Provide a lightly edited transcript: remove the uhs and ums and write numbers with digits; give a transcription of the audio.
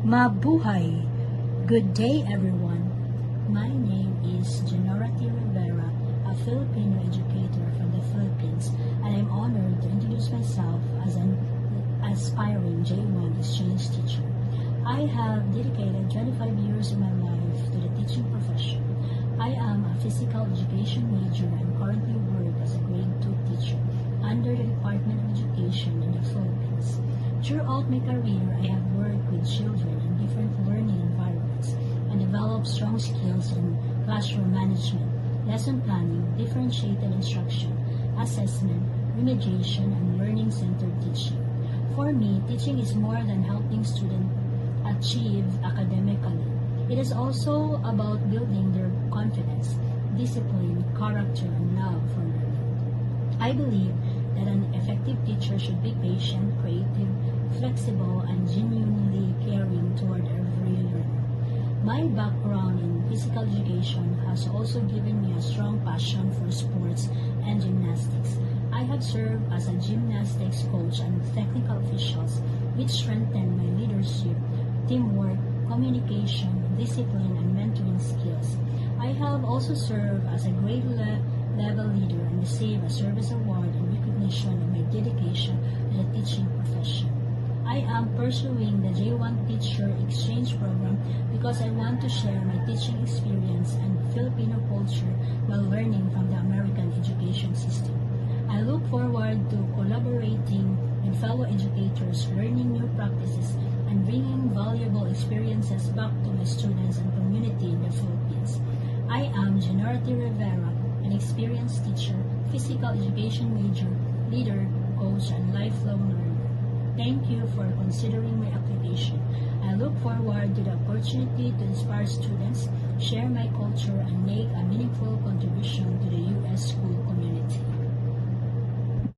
Mabuhay! Good day, everyone. My name is Genora T. Rivera, a Filipino educator from the Philippines, and I'm honored to introduce myself as an aspiring J1 exchange teacher. I have dedicated 25 years of my life to the teaching profession. I am a physical education major and currently work as a grade 2 teacher under the Department of Education in the Philippines. Throughout my career, I have worked with children in different learning environments and developed strong skills in classroom management, lesson planning, differentiated instruction, assessment, remediation, and learning-centered teaching. For me, teaching is more than helping students achieve academically. It is also about building their confidence, discipline, character, and love for learning. I believe that an effective teacher should be patient, creative, flexible, and genuinely caring toward every learner. My background in physical education has also given me a strong passion for sports and gymnastics. I have served as a gymnastics coach and technical officials, which strengthened my leadership, teamwork, communication, discipline, and mentoring skills. I have also served as a grade level leader and received a service award in recognition of my dedication to the teaching profession. I am pursuing the J1 Teacher Exchange Program because I want to share my teaching experience and Filipino culture while learning from the American education system. I look forward to collaborating with fellow educators, learning new practices, and bringing valuable experiences back to my students and community in the Philippines. I am Genora T. Rivera, an experienced teacher, physical education major, leader, coach, and lifelong learner. Thank you for considering my application. I look forward to the opportunity to inspire students, share my culture, and make a meaningful contribution to the U.S.